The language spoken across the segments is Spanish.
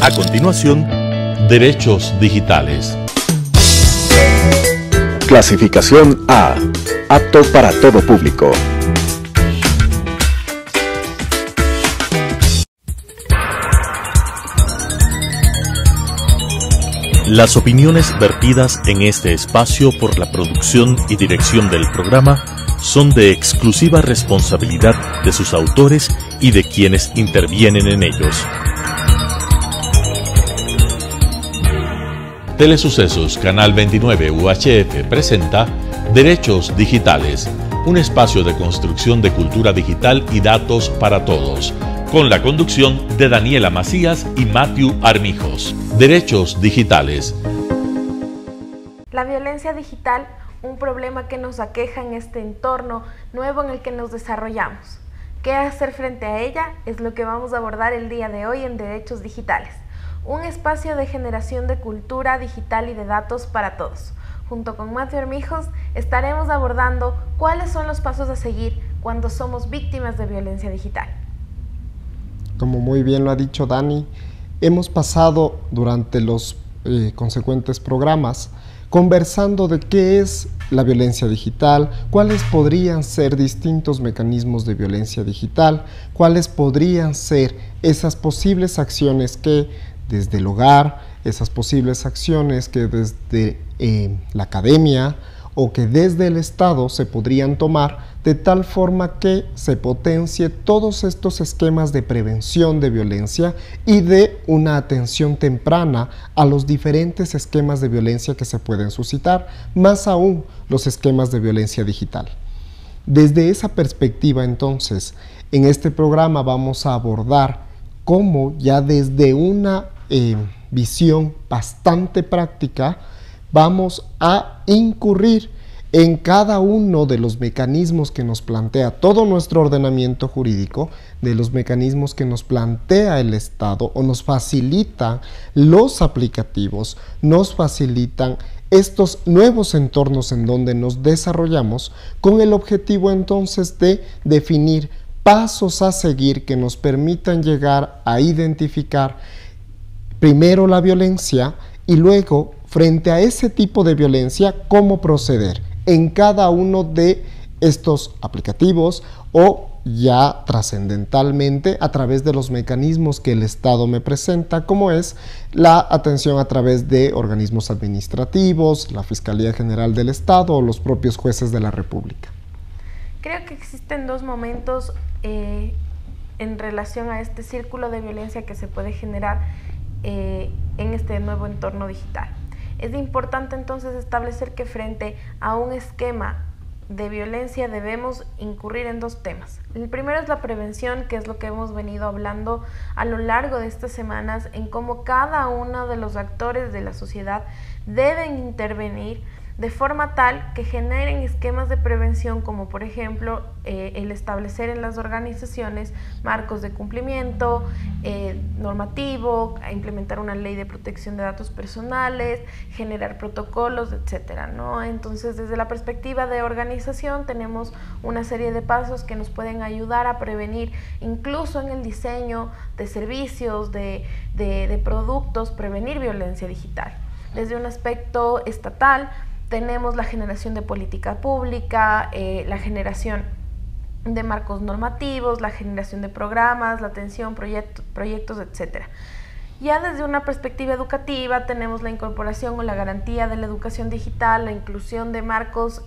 A continuación, derechos digitales. Clasificación A. Apto para todo público. Las opiniones vertidas en este espacio por la producción y dirección del programa son de exclusiva responsabilidad de sus autores y de quienes intervienen en ellos. Telesucesos Canal 29 UHF presenta Derechos Digitales, un espacio de construcción de cultura digital y datos para todos, con la conducción de Daniela Macías y Matthew Armijos. Derechos Digitales. La violencia digital, un problema que nos aqueja en este entorno nuevo en el que nos desarrollamos. ¿Qué hacer frente a ella? Es lo que vamos a abordar el día de hoy en Derechos Digitales, un espacio de generación de cultura digital y de datos para todos. Junto con Matthew Armijos estaremos abordando cuáles son los pasos a seguir cuando somos víctimas de violencia digital. Como muy bien lo ha dicho Dani, hemos pasado durante los consecuentes programas conversando de qué es la violencia digital, cuáles podrían ser distintos mecanismos de violencia digital, cuáles podrían ser esas posibles acciones que desde el hogar, esas posibles acciones que desde la academia o que desde el Estado se podrían tomar de tal forma que se potencie todos estos esquemas de prevención de violencia y de una atención temprana a los diferentes esquemas de violencia que se pueden suscitar, más aún los esquemas de violencia digital. Desde esa perspectiva, entonces, en este programa vamos a abordar cómo ya desde una visión bastante práctica vamos a incurrir en cada uno de los mecanismos que nos plantea todo nuestro ordenamiento jurídico, de los mecanismos que nos plantea el Estado o nos facilitan los aplicativos, nos facilitan estos nuevos entornos en donde nos desarrollamos, con el objetivo entonces de definir pasos a seguir que nos permitan llegar a identificar primero la violencia y luego, frente a ese tipo de violencia, cómo proceder en cada uno de estos aplicativos o ya trascendentalmente a través de los mecanismos que el Estado me presenta, como es la atención a través de organismos administrativos, la Fiscalía General del Estado o los propios jueces de la República. Creo que existen dos momentos en relación a este círculo de violencia que se puede generar en este nuevo entorno digital. Es importante entonces establecer que frente a un esquema de violencia debemos incurrir en dos temas. El primero es la prevención, que es lo que hemos venido hablando a lo largo de estas semanas, en cómo cada uno de los actores de la sociedad deben intervenir de forma tal que generen esquemas de prevención, como por ejemplo el establecer en las organizaciones marcos de cumplimiento normativo, implementar una ley de protección de datos personales, generar protocolos, etcétera, ¿no? Entonces, desde la perspectiva de organización tenemos una serie de pasos que nos pueden ayudar a prevenir, incluso en el diseño de servicios, de productos, prevenir violencia digital. Desde un aspecto estatal, tenemos la generación de política pública, la generación de marcos normativos, la generación de programas, la atención, proyectos, etc. Ya desde una perspectiva educativa tenemos la incorporación o la garantía de la educación digital, la inclusión de marcos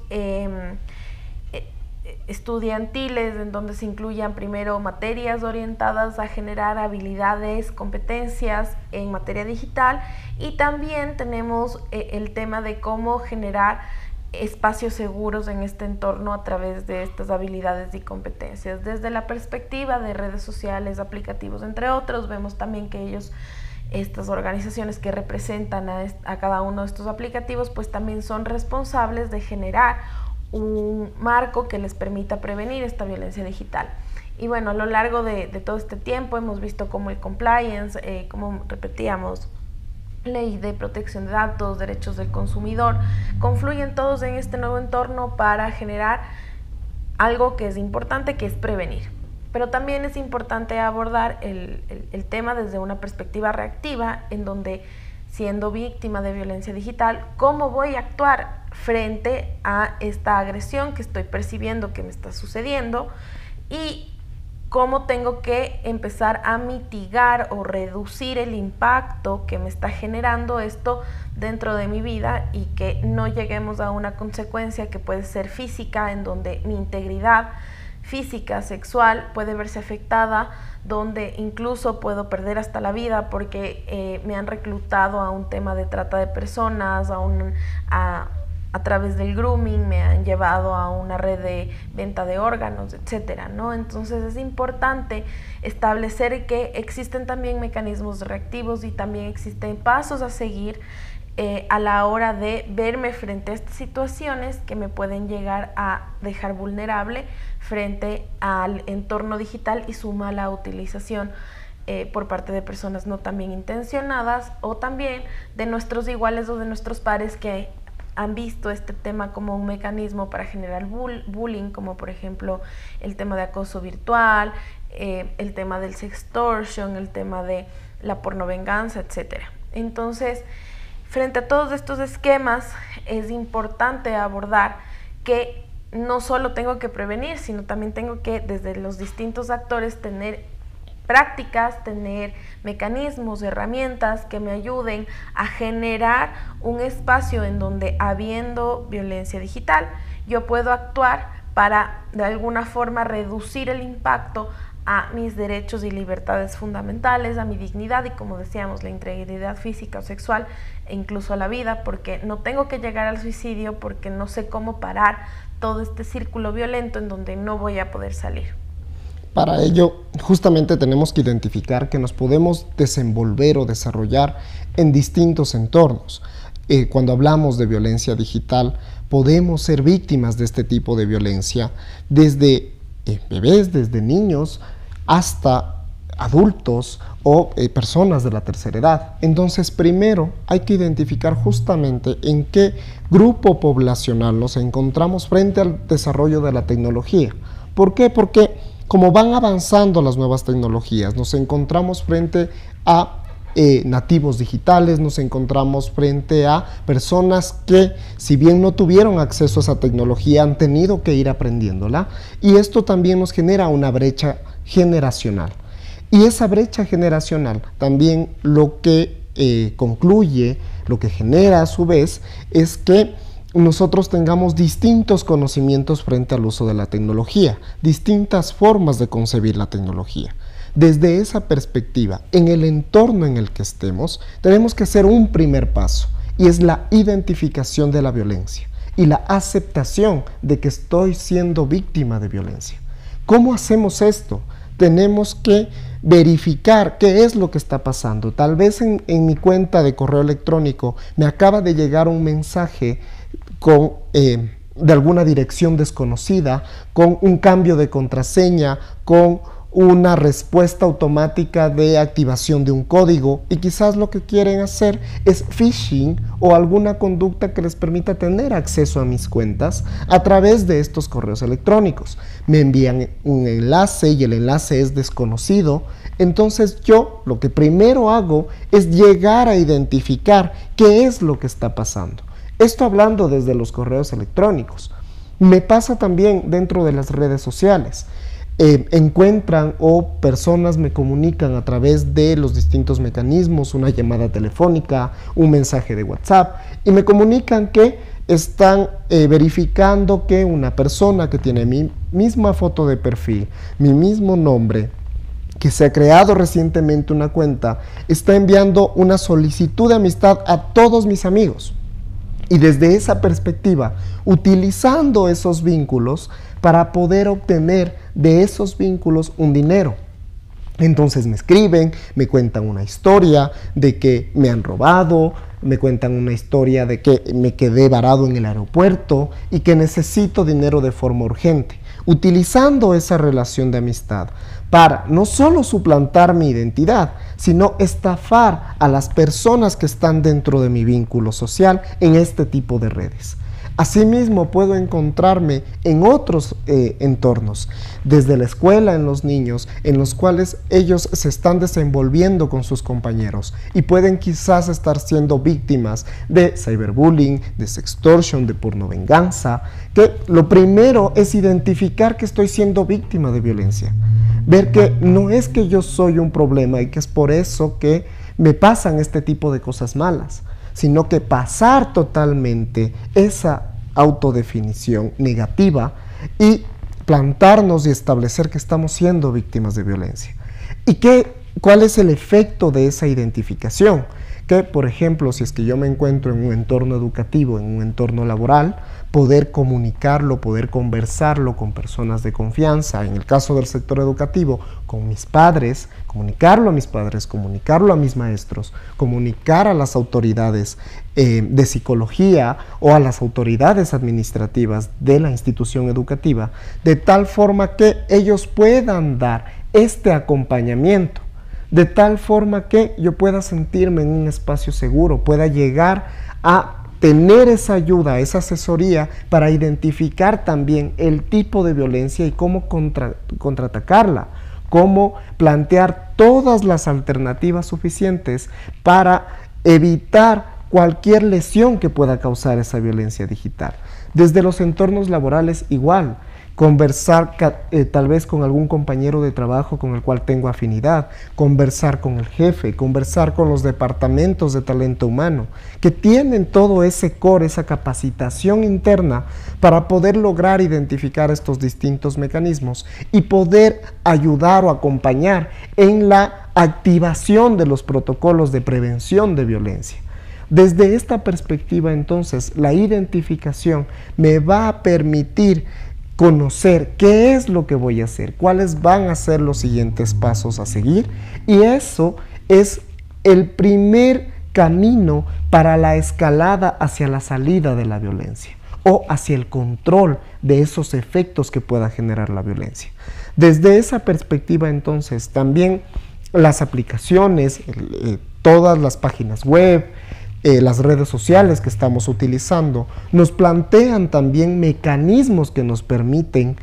estudiantiles en donde se incluyan primero materias orientadas a generar habilidades, competencias en materia digital, y también tenemos el tema de cómo generar espacios seguros en este entorno a través de estas habilidades y competencias. Desde la perspectiva de redes sociales, aplicativos, entre otros, vemos también que estas organizaciones que representan a cada uno de estos aplicativos, pues también son responsables de generar un marco que les permita prevenir esta violencia digital. Y bueno, a lo largo de todo este tiempo hemos visto cómo el compliance, como repetíamos, ley de protección de datos, derechos del consumidor, confluyen todos en este nuevo entorno para generar algo que es importante, que es prevenir. Pero también es importante abordar el tema desde una perspectiva reactiva, en donde, siendo víctima de violencia digital, ¿cómo voy a actuar frente a esta agresión que estoy percibiendo que me está sucediendo? Y cómo tengo que empezar a mitigar o reducir el impacto que me está generando esto dentro de mi vida, y que no lleguemos a una consecuencia que puede ser física, en donde mi integridad física, sexual, puede verse afectada, donde incluso puedo perder hasta la vida porque me han reclutado a un tema de trata de personas, a través del grooming, me han llevado a una red de venta de órganos, etcétera, ¿no? Entonces es importante establecer que existen también mecanismos reactivos y también existen pasos a seguir a la hora de verme frente a estas situaciones que me pueden llegar a dejar vulnerable frente al entorno digital y su mala utilización por parte de personas no tan bien intencionadas, o también de nuestros iguales o de nuestros pares que han visto este tema como un mecanismo para generar bullying, como por ejemplo el tema de acoso virtual, el tema del sextortion, el tema de la pornovenganza, etcétera. Entonces, frente a todos estos esquemas, es importante abordar que no solo tengo que prevenir, sino también tengo que, desde los distintos actores, tener prácticas, tener mecanismos, herramientas que me ayuden a generar un espacio en donde, habiendo violencia digital, yo puedo actuar para de alguna forma reducir el impacto a mis derechos y libertades fundamentales, a mi dignidad y, como decíamos, la integridad física o sexual, e incluso a la vida, porque no tengo que llegar al suicidio, porque no sé cómo parar todo este círculo violento en donde no voy a poder salir. Para ello, justamente tenemos que identificar que nos podemos desenvolver o desarrollar en distintos entornos. Cuando hablamos de violencia digital, podemos ser víctimas de este tipo de violencia desde bebés, desde niños, hasta adultos o personas de la tercera edad. Entonces, primero hay que identificar justamente en qué grupo poblacional nos encontramos frente al desarrollo de la tecnología. ¿Por qué? Porque como van avanzando las nuevas tecnologías, nos encontramos frente a nativos digitales, nos encontramos frente a personas que, si bien no tuvieron acceso a esa tecnología, han tenido que ir aprendiéndola, y esto también nos genera una brecha generacional. Y esa brecha generacional también lo que concluye, lo que genera a su vez, es que nosotros tengamos distintos conocimientos frente al uso de la tecnología, distintas formas de concebir la tecnología. Desde esa perspectiva, en el entorno en el que estemos, tenemos que hacer un primer paso, y es la identificación de la violencia y la aceptación de que estoy siendo víctima de violencia. ¿Cómo hacemos esto? Tenemos que verificar qué es lo que está pasando. Tal vez en mi cuenta de correo electrónico me acaba de llegar un mensaje de alguna dirección desconocida, con un cambio de contraseña, con una respuesta automática de activación de un código, y quizás lo que quieren hacer es phishing o alguna conducta que les permita tener acceso a mis cuentas a través de estos correos electrónicos. Me envían un enlace y el enlace es desconocido. Entonces yo lo que primero hago es llegar a identificar qué es lo que está pasando. Esto hablando desde los correos electrónicos. Me pasa también dentro de las redes sociales. Encuentran o personas me comunican a través de los distintos mecanismos, una llamada telefónica, un mensaje de WhatsApp, y me comunican que están verificando que una persona que tiene mi misma foto de perfil, mi mismo nombre, que se ha creado recientemente una cuenta, está enviando una solicitud de amistad a todos mis amigos. Y desde esa perspectiva, utilizando esos vínculos para poder obtener de esos vínculos un dinero. Entonces me escriben, me cuentan una historia de que me han robado, me cuentan una historia de que me quedé varado en el aeropuerto y que necesito dinero de forma urgente. Utilizando esa relación de amistad para no solo suplantar mi identidad, sino estafar a las personas que están dentro de mi vínculo social en este tipo de redes. Asimismo, puedo encontrarme en otros entornos, desde la escuela en los niños, en los cuales ellos se están desenvolviendo con sus compañeros y pueden quizás estar siendo víctimas de cyberbullying, de sextortion, de pornovenganza, que lo primero es identificar que estoy siendo víctima de violencia. Ver que no es que yo soy un problema y que es por eso que me pasan este tipo de cosas malas, sino que pasar totalmente esa autodefinición negativa y plantarnos y establecer que estamos siendo víctimas de violencia. ¿Y cuál es el efecto de esa identificación? Que, por ejemplo, si es que yo me encuentro en un entorno educativo, en un entorno laboral, poder comunicarlo, poder conversarlo con personas de confianza, en el caso del sector educativo, con mis padres, comunicarlo a mis padres, comunicarlo a mis maestros, comunicar a las autoridades de psicología o a las autoridades administrativas de la institución educativa, de tal forma que ellos puedan dar este acompañamiento, de tal forma que yo pueda sentirme en un espacio seguro, pueda llegar a tener esa ayuda, esa asesoría para identificar también el tipo de violencia y cómo contraatacarla, cómo plantear todas las alternativas suficientes para evitar cualquier lesión que pueda causar esa violencia digital. Desde los entornos laborales igual, conversar tal vez con algún compañero de trabajo con el cual tengo afinidad, conversar con el jefe, conversar con los departamentos de talento humano, que tienen todo ese core, esa capacitación interna para poder lograr identificar estos distintos mecanismos y poder ayudar o acompañar en la activación de los protocolos de prevención de violencia. Desde esta perspectiva, entonces, la identificación me va a permitir conocer qué es lo que voy a hacer, cuáles van a ser los siguientes pasos a seguir, y eso es el primer camino para la escalada hacia la salida de la violencia o hacia el control de esos efectos que pueda generar la violencia. Desde esa perspectiva, entonces, también las aplicaciones, todas las páginas web, las redes sociales que estamos utilizando, nos plantean también mecanismos que nos permiten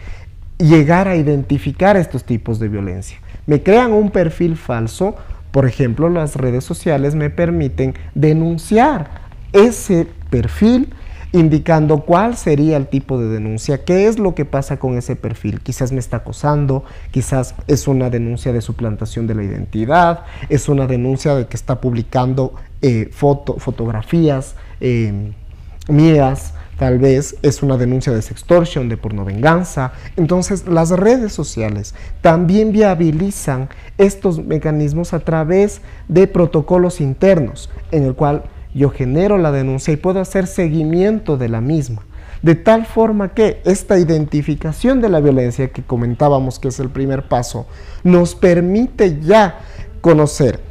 llegar a identificar estos tipos de violencia. Me crean un perfil falso, por ejemplo, las redes sociales me permiten denunciar ese perfil, indicando cuál sería el tipo de denuncia, qué es lo que pasa con ese perfil. Quizás me está acosando, quizás es una denuncia de suplantación de la identidad, es una denuncia de que está publicando fotografías mías, tal vez es una denuncia de sextortion, de pornovenganza. Entonces, las redes sociales también viabilizan estos mecanismos a través de protocolos internos, en el cual yo genero la denuncia y puedo hacer seguimiento de la misma, de tal forma que esta identificación de la violencia que comentábamos, que es el primer paso, nos permite ya conocer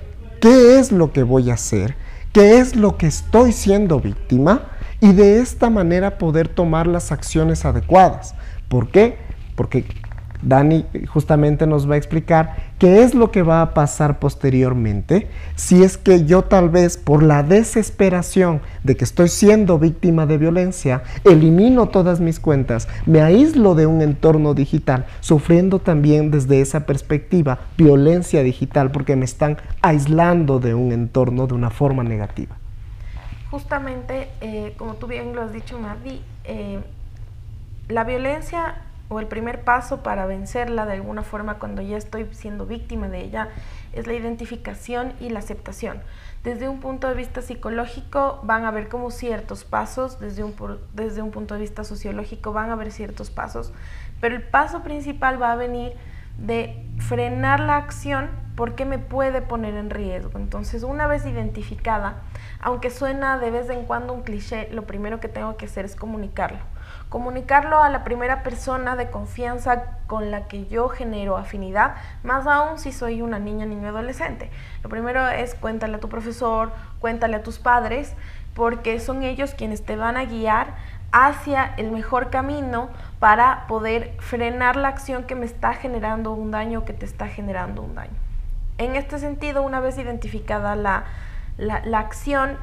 qué es lo que voy a hacer, qué es lo que estoy siendo víctima, y de esta manera poder tomar las acciones adecuadas. ¿Por qué? Porque Dani justamente nos va a explicar qué es lo que va a pasar posteriormente si es que yo tal vez por la desesperación de que estoy siendo víctima de violencia, elimino todas mis cuentas, me aíslo de un entorno digital, sufriendo también desde esa perspectiva violencia digital porque me están aislando de un entorno de una forma negativa. Justamente, como tú bien lo has dicho, Madi, la violencia o el primer paso para vencerla de alguna forma cuando ya estoy siendo víctima de ella es la identificación y la aceptación. Desde un punto de vista psicológico van a haber como ciertos pasos, desde un punto de vista sociológico van a haber ciertos pasos, pero el paso principal va a venir de frenar la acción porque me puede poner en riesgo. Entonces, una vez identificada, aunque suena de vez en cuando un cliché, lo primero que tengo que hacer es comunicarlo a la primera persona de confianza con la que yo genero afinidad, más aún si soy una niña, niño, adolescente. Lo primero es cuéntale a tu profesor, cuéntale a tus padres, porque son ellos quienes te van a guiar hacia el mejor camino para poder frenar la acción que me está generando un daño o que te está generando un daño. En este sentido, una vez identificada la acción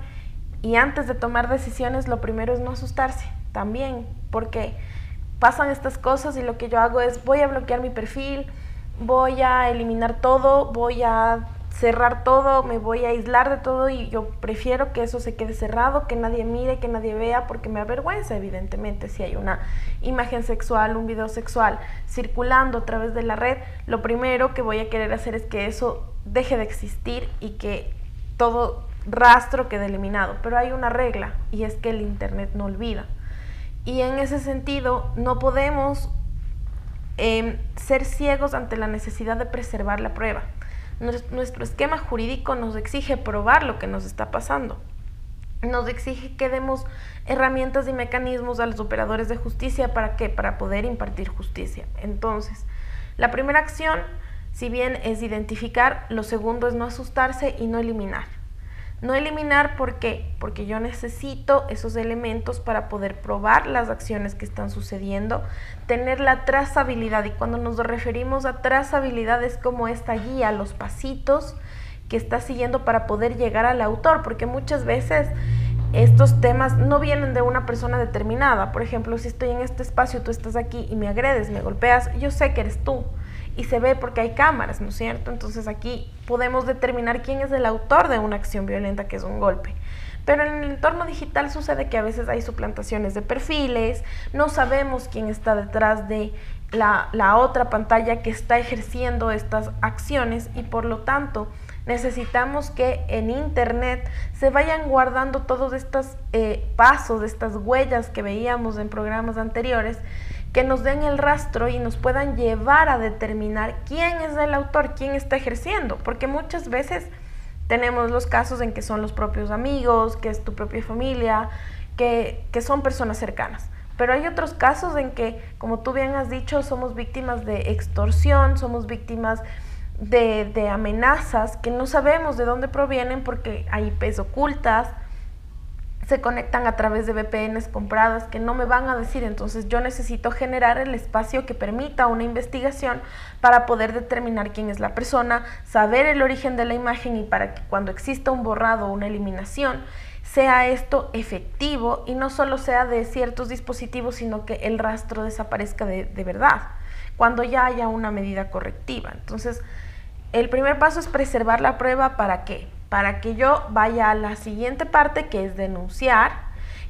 y antes de tomar decisiones, lo primero es no asustarse. también, porque pasan estas cosas y lo que yo hago es voy a bloquear mi perfil, voy a eliminar todo, voy a cerrar todo, me voy a aislar de todo y yo prefiero que eso se quede cerrado, que nadie mire, que nadie vea, porque me avergüenza evidentemente si hay una imagen sexual, un video sexual circulando a través de la red. Lo primero que voy a querer hacer es que eso deje de existir y que todo rastro quede eliminado, pero hay una regla y es que el internet no olvida, y en ese sentido no podemos ser ciegos ante la necesidad de preservar la prueba. Nuestro esquema jurídico nos exige probar lo que nos está pasando. Nos exige que demos herramientas y mecanismos a los operadores de justicia. ¿Para qué? Para poder impartir justicia. Entonces, la primera acción, si bien es identificar, lo segundo es no asustarse y no eliminar. No eliminar, ¿por qué? Porque yo necesito esos elementos para poder probar las acciones que están sucediendo, tener la trazabilidad, y cuando nos referimos a trazabilidad es como esta guía, los pasitos que está siguiendo para poder llegar al autor, porque muchas veces estos temas no vienen de una persona determinada. Por ejemplo, si estoy en este espacio, tú estás aquí y me agredes, me golpeas, yo sé que eres tú. Y se ve porque hay cámaras, ¿no es cierto? Entonces aquí podemos determinar quién es el autor de una acción violenta, que es un golpe. Pero en el entorno digital sucede que a veces hay suplantaciones de perfiles, no sabemos quién está detrás de la otra pantalla que está ejerciendo estas acciones, y por lo tanto necesitamos que en internet se vayan guardando todos estos pasos, estas huellas que veíamos en programas anteriores, que nos den el rastro y nos puedan llevar a determinar quién es el autor, quién está ejerciendo, porque muchas veces tenemos los casos en que son los propios amigos, que es tu propia familia, que son personas cercanas. Pero hay otros casos en que, como tú bien has dicho, somos víctimas de extorsión, somos víctimas de amenazas que no sabemos de dónde provienen, porque hay IPs ocultas, se conectan a través de VPNs compradas que no me van a decir. Entonces yo necesito generar el espacio que permita una investigación para poder determinar quién es la persona, saber el origen de la imagen, y para que cuando exista un borrado o una eliminación sea esto efectivo y no solo sea de ciertos dispositivos, sino que el rastro desaparezca de verdad, cuando ya haya una medida correctiva. Entonces, el primer paso es preservar la prueba. ¿Para qué? Para que yo vaya a la siguiente parte, que es denunciar,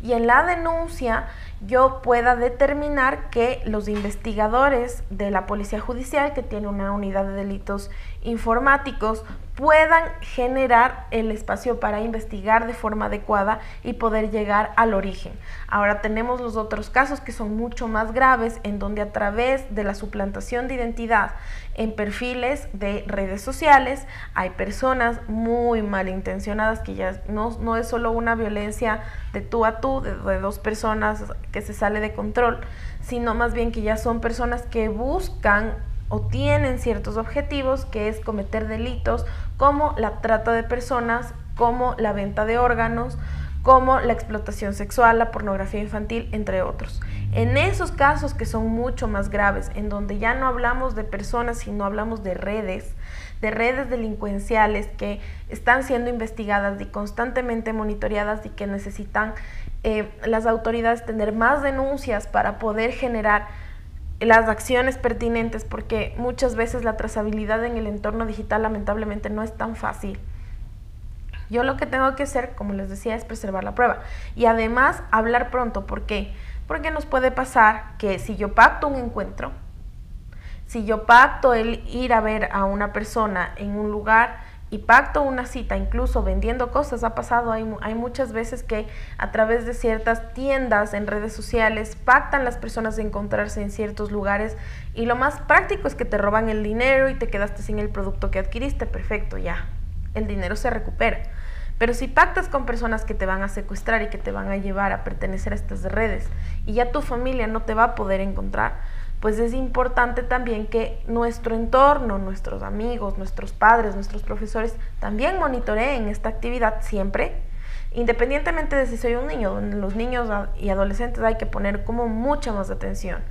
y en la denuncia yo pueda determinar que los investigadores de la Policía Judicial, que tiene una unidad de delitos informáticos, puedan generar el espacio para investigar de forma adecuada y poder llegar al origen. Ahora tenemos los otros casos que son mucho más graves, en donde a través de la suplantación de identidad en perfiles de redes sociales hay personas muy malintencionadas, que ya no es solo una violencia de tú a tú, de dos personas que se sale de control, sino más bien que ya son personas que buscan o tienen ciertos objetivos, que es cometer delitos como la trata de personas, como la venta de órganos, como la explotación sexual, la pornografía infantil, entre otros. En esos casos, que son mucho más graves, en donde ya no hablamos de personas, sino hablamos de redes delincuenciales que están siendo investigadas y constantemente monitoreadas, y que necesitan las autoridades tener más denuncias para poder generar las acciones pertinentes, porque muchas veces la trazabilidad en el entorno digital lamentablemente no es tan fácil. Yo lo que tengo que hacer, como les decía, es preservar la prueba y además hablar pronto. ¿Por qué? Porque nos puede pasar que si yo pacto un encuentro, si yo pacto el ir a ver a una persona en un lugar y pacto una cita, incluso vendiendo cosas, ha pasado, hay muchas veces que a través de ciertas tiendas en redes sociales pactan las personas de encontrarse en ciertos lugares, y lo más práctico es que te roban el dinero y te quedaste sin el producto que adquiriste. Perfecto, ya, el dinero se recupera. Pero si pactas con personas que te van a secuestrar y que te van a llevar a pertenecer a estas redes, y ya tu familia no te va a poder encontrar, pues es importante también que nuestro entorno, nuestros amigos, nuestros padres, nuestros profesores también monitoreen esta actividad siempre, independientemente de si soy un niño. Donde los niños y adolescentes hay que poner como mucha más atención,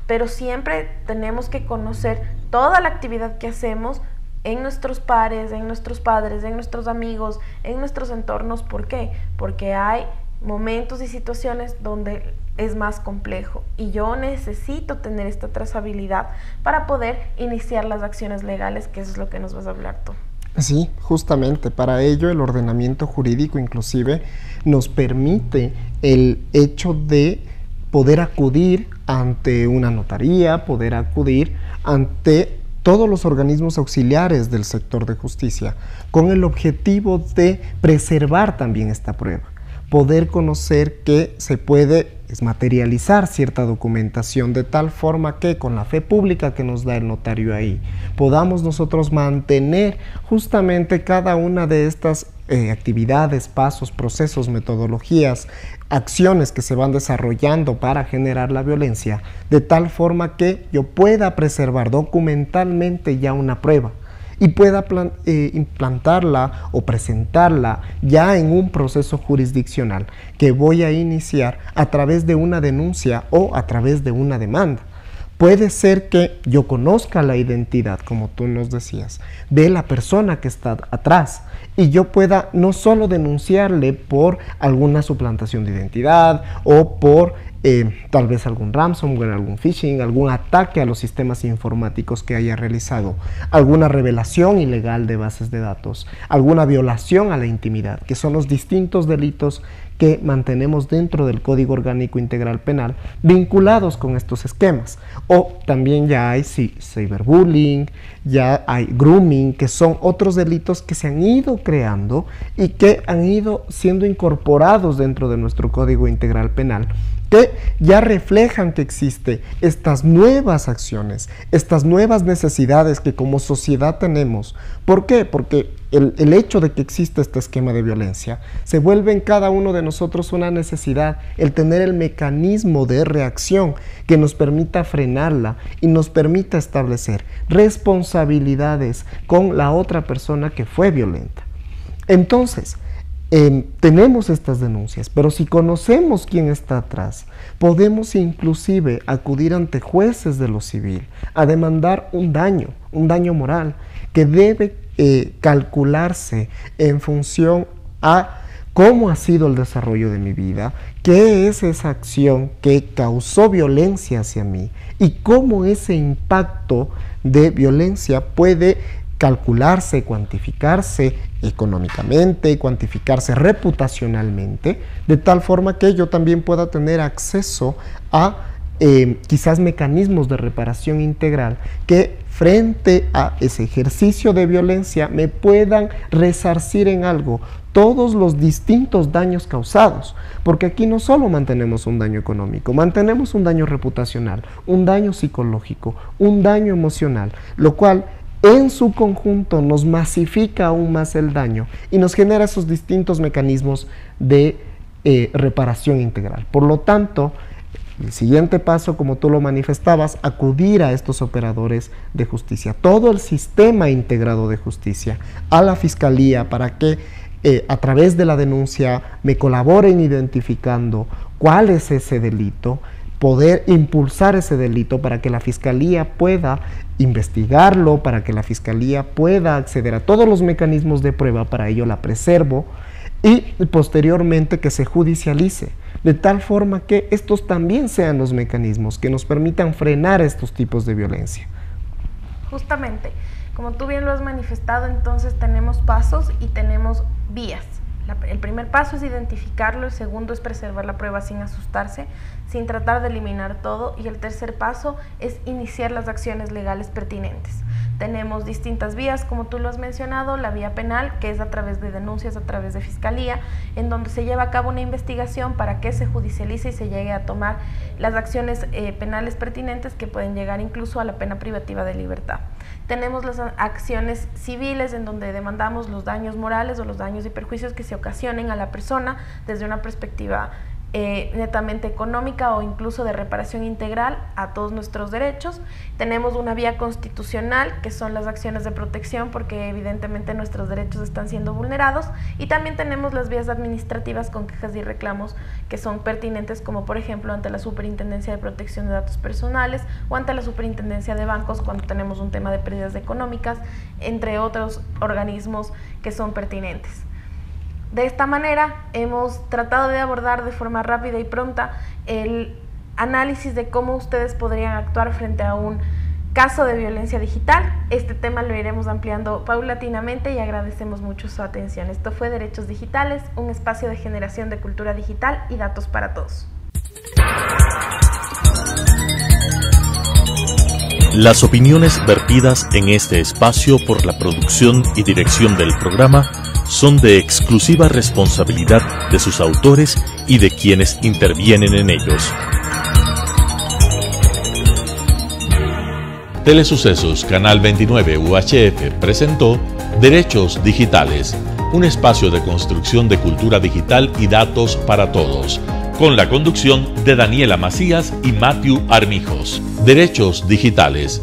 pero siempre tenemos que conocer toda la actividad que hacemos en nuestros pares, en nuestros padres, en nuestros amigos, en nuestros entornos. ¿Por qué? Porque hay momentos y situaciones donde es más complejo y yo necesito tener esta trazabilidad para poder iniciar las acciones legales, que eso es lo que nos vas a hablar tú. Sí, justamente para ello el ordenamiento jurídico inclusive nos permite el hecho de poder acudir ante una notaría, poder acudir ante todos los organismos auxiliares del sector de justicia, con el objetivo de preservar también esta prueba, poder conocer que se puede materializar cierta documentación de tal forma que con la fe pública que nos da el notario ahí, podamos nosotros mantener justamente cada una de estas actividades, pasos, procesos, metodologías, acciones que se van desarrollando para generar la violencia, de tal forma que yo pueda preservar documentalmente ya una prueba y pueda implantarla o presentarla ya en un proceso jurisdiccional que voy a iniciar a través de una denuncia o a través de una demanda. Puede ser que yo conozca la identidad, como tú nos decías, de la persona que está atrás y yo pueda no solo denunciarle por alguna suplantación de identidad o por tal vez algún ransomware, algún phishing, algún ataque a los sistemas informáticos que haya realizado, alguna revelación ilegal de bases de datos, alguna violación a la intimidad, que son los distintos delitos que mantenemos dentro del Código Orgánico Integral Penal vinculados con estos esquemas. O también ya hay cyberbullying, ya hay grooming, que son otros delitos que se han ido creando y que han ido siendo incorporados dentro de nuestro Código Integral Penal, que ya reflejan que existen estas nuevas acciones, estas nuevas necesidades que como sociedad tenemos. ¿Por qué? Porque el hecho de que exista este esquema de violencia se vuelve en cada uno de nosotros una necesidad, el tener el mecanismo de reacción que nos permita frenarla y nos permita establecer responsabilidades con la otra persona que fue violenta. Entonces, tenemos estas denuncias, pero si conocemos quién está atrás, podemos inclusive acudir ante jueces de lo civil a demandar un daño moral que debe calcularse en función a cómo ha sido el desarrollo de mi vida, qué es esa acción que causó violencia hacia mí y cómo ese impacto de violencia puede calcularse, cuantificarse económicamente, cuantificarse reputacionalmente, de tal forma que yo también pueda tener acceso a quizás mecanismos de reparación integral que frente a ese ejercicio de violencia me puedan resarcir en algo todos los distintos daños causados, porque aquí no solo mantenemos un daño económico, mantenemos un daño reputacional, un daño psicológico, un daño emocional, lo cual en su conjunto nos masifica aún más el daño y nos genera esos distintos mecanismos de reparación integral. Por lo tanto, el siguiente paso, como tú lo manifestabas, acudir a estos operadores de justicia, todo el sistema integrado de justicia, a la Fiscalía, para que a través de la denuncia me colaboren identificando cuál es ese delito, poder impulsar ese delito para que la Fiscalía pueda investigarlo, para que la Fiscalía pueda acceder a todos los mecanismos de prueba, para ello la preservo, y posteriormente que se judicialice, de tal forma que estos también sean los mecanismos que nos permitan frenar estos tipos de violencia. Justamente, como tú bien lo has manifestado, entonces tenemos pasos y tenemos vías. El primer paso es identificarlo, el segundo es preservar la prueba sin asustarse, sin tratar de eliminar todo, y el tercer paso es iniciar las acciones legales pertinentes. Tenemos distintas vías, como tú lo has mencionado, la vía penal, que es a través de denuncias, a través de Fiscalía, en donde se lleva a cabo una investigación para que se judicialice y se llegue a tomar las acciones penales pertinentes que pueden llegar incluso a la pena privativa de libertad. Tenemos las acciones civiles, en donde demandamos los daños morales o los daños y perjuicios que se ocasionen a la persona desde una perspectiva netamente económica o incluso de reparación integral a todos nuestros derechos. Tenemos una vía constitucional, que son las acciones de protección, porque evidentemente nuestros derechos están siendo vulnerados, y también tenemos las vías administrativas con quejas y reclamos que son pertinentes, como por ejemplo ante la Superintendencia de Protección de Datos Personales o ante la Superintendencia de Bancos cuando tenemos un tema de pérdidas económicas, entre otros organismos que son pertinentes. De esta manera hemos tratado de abordar de forma rápida y pronta el análisis de cómo ustedes podrían actuar frente a un caso de violencia digital. Este tema lo iremos ampliando paulatinamente y agradecemos mucho su atención. Esto fue Derechos Digitales, un espacio de generación de cultura digital y datos para todos. Las opiniones vertidas en este espacio por la producción y dirección del programa son de exclusiva responsabilidad de sus autores y de quienes intervienen en ellos. Telesucesos Canal 29 UHF presentó Derechos Digitales, un espacio de construcción de cultura digital y datos para todos, con la conducción de Daniela Macías y Matthew Armijos. Derechos Digitales,